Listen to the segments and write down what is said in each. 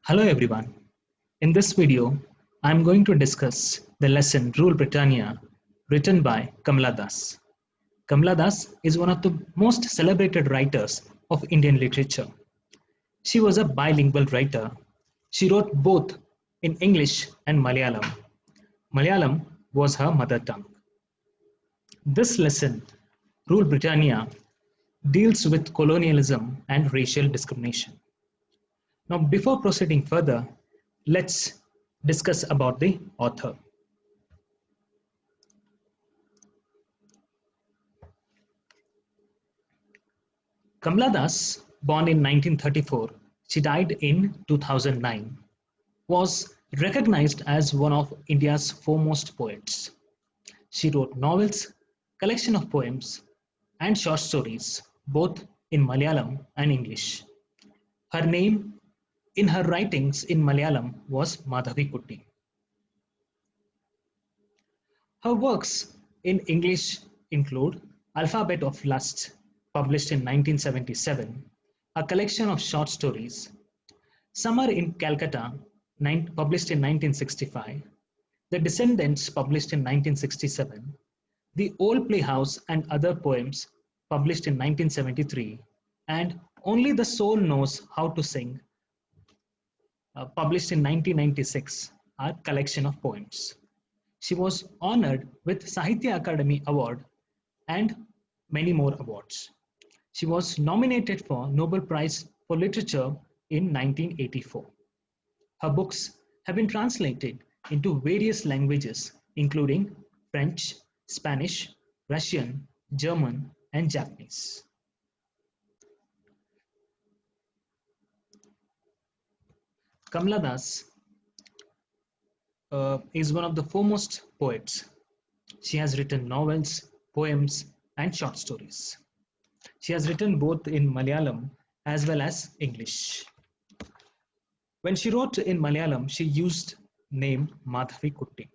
Hello everyone. In this video, I am going to discuss the lesson Rule Britannia written by Kamala Das. Kamala Das is one of the most celebrated writers of Indian literature. She was a bilingual writer. She wrote both in English and Malayalam. Malayalam was her mother tongue. This lesson, Rule Britannia, deals with colonialism and racial discrimination. Now, before proceeding further, let's discuss about the author. Kamala Das, born in 1934, she died in 2009, was recognized as one of India's foremost poets. She wrote novels, collection of poems, and short stories, both in Malayalam and English. Her name in her writings in Malayalam was Madhavi. Her works in English include Alphabet of Lust, published in 1977, a collection of short stories, Summer in Calcutta, published in 1965, The Descendants, published in 1967, The Old Playhouse and Other Poems, published in 1973, and Only the Soul Knows How to Sing, published in 1996, are collection of poems. She was honored with Sahitya Akademi Award and many more awards. She was nominated for Nobel Prize for Literature in 1984. Her books have been translated into various languages, including French, Spanish, Russian, German, and Japanese. Kamala Das is one of the foremost poets. She has written novels, poems, and short stories. She has written both in Malayalam as well as English. When she wrote in Malayalam, she used name Madhavi.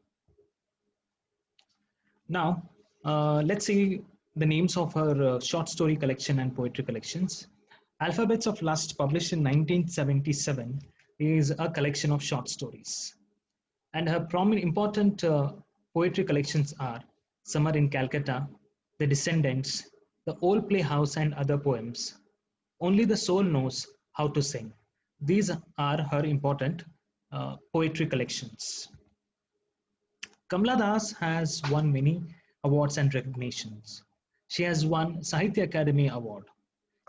Now, let's see the names of her short story collection and poetry collections. Alphabets of Lust, published in 1977, is a collection of short stories. And her important poetry collections are Summer in Calcutta, The Descendants, The Old Playhouse and Other Poems, Only the Soul Knows How to Sing. These are her important poetry collections. Kamala Das has won many awards and recognitions. She has won Sahitya Akademi Award.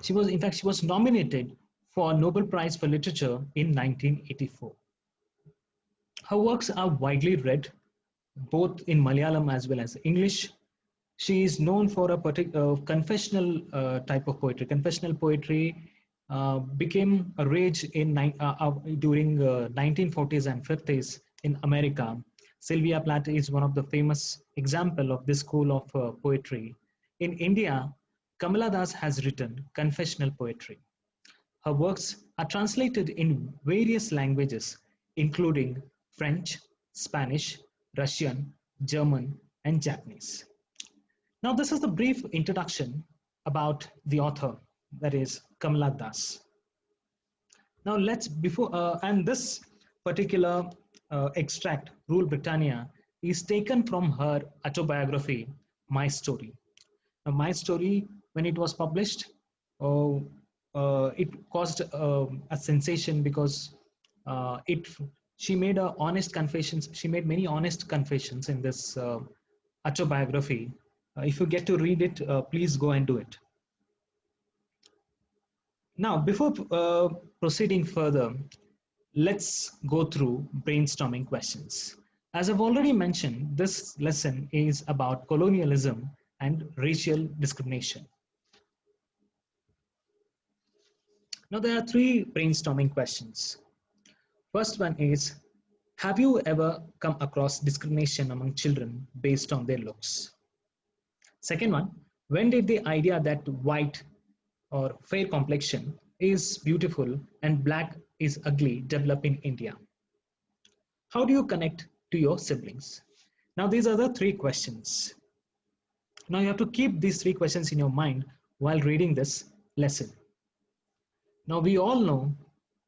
She was nominated for Nobel Prize for Literature in 1984. Her works are widely read, both in Malayalam as well as English. She is known for a particular confessional type of poetry. Confessional poetry became a rage during 1940s and 50s in America. Sylvia Plath is one of the famous example of this school of poetry. In India, Kamala Das has written confessional poetry. Her works are translated in various languages, including French, Spanish, Russian, German, and Japanese. Now, this is the brief introduction about the author, that is Kamala Das. Now, and this particular extract, Rule Britannia, is taken from her autobiography, My Story. Now, My Story, when it was published, it caused a sensation because she made many honest confessions in this autobiography. If you get to read it, please go and do it. Now, before proceeding further, let's go through brainstorming questions. As I've already mentioned, this lesson is about colonialism and racial discrimination. Now, there are three brainstorming questions. First one is, have you ever come across discrimination among children based on their looks? Second one, when did the idea that white or fair complexion is beautiful and black is ugly develop in India? How do you connect to your siblings? Now, these are the three questions. Now, you have to keep these three questions in your mind while reading this lesson. Now, we all know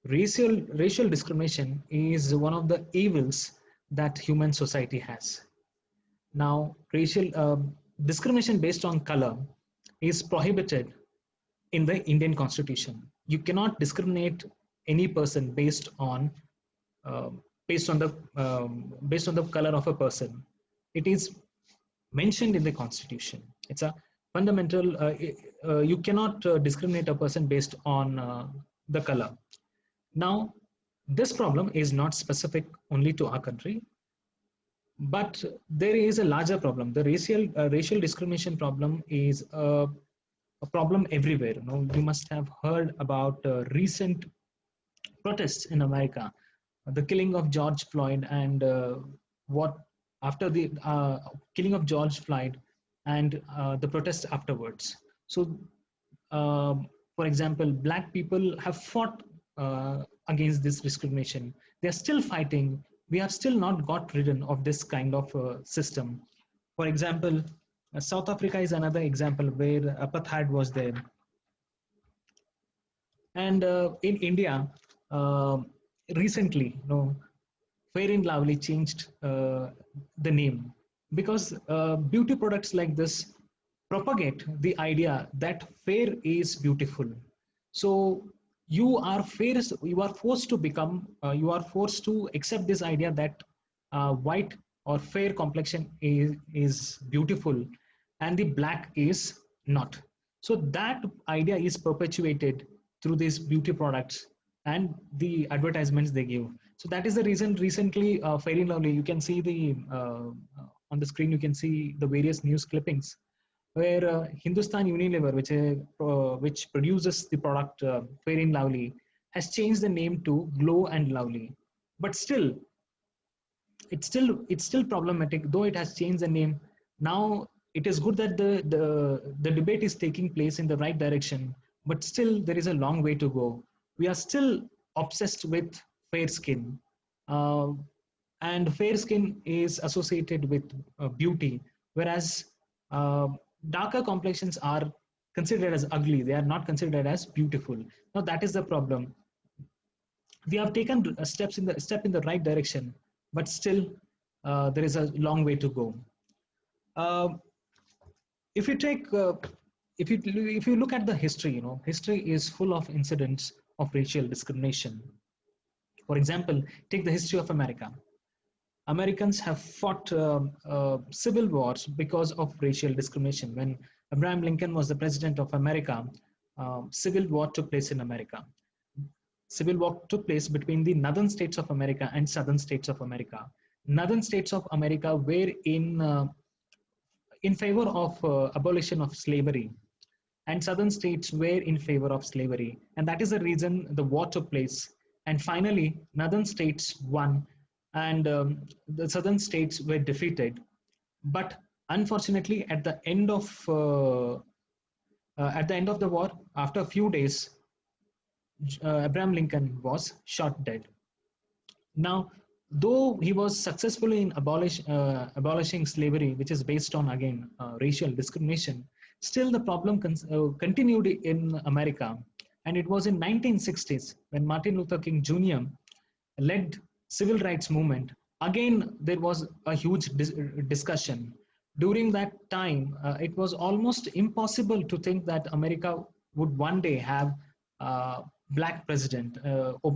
Racial discrimination is one of the evils that human society has. Now, racial discrimination based on color is prohibited in the Indian Constitution. You cannot discriminate any person uh, based on the color of a person. It is mentioned in the Constitution. It's a fundamental. You cannot discriminate a person based on the color. Now, this problem is not specific only to our country, but there is a larger problem. The racial discrimination problem is a problem everywhere. You know, you must have heard about recent protests in America, the killing of George Floyd, and what after the killing of George Floyd and the protests afterwards. So, for example, Black people have fought against this discrimination. They are still fighting. We have still not got rid of this kind of system. For example, South Africa is another example where apartheid was there. And in India, uh, recently, Fair and Lovely changed the name because beauty products like this propagate the idea that fair is beautiful. So you are forced to you are forced to accept this idea that white or fair complexion is beautiful and the black is not. So that idea is perpetuated through these beauty products and the advertisements they give. So that is the reason recently, Fair and Lovely, you can see on the screen, you can see the various news clippings where Hindustan Unilever, which produces the product Fair and Lovely, has changed the name to Glow and Lovely. But still, it's still problematic, though it has changed the name. Now it is good that the debate is taking place in the right direction, but still there is a long way to go. We are still obsessed with fair skin, uh, and fair skin is associated with beauty, whereas uh, darker complexions are considered as ugly. They are not considered as beautiful. Now that is the problem. We have taken step in the right direction, but still there is a long way to go. Uh, if you take if you look at the history, history is full of incidents of racial discrimination. For example, take the history of America. Americans have fought civil wars because of racial discrimination. When Abraham Lincoln was the president of America, civil war took place in America. Civil war took place between the northern states of America and southern states of America. Northern states of America were in favor of abolition of slavery, and southern states were in favor of slavery, and that is the reason the war took place. And finally, northern states won, and the southern states were defeated. But unfortunately, at the end of the war, after a few days, Abraham Lincoln was shot dead. Now, though he was successful in abolishing slavery, which is based on again racial discrimination, still the problem continued in America. And it was in 1960s when Martin Luther King Jr. led civil rights movement. Again, there was a huge discussion. During that time, it was almost impossible to think that America would one day have black president. Obama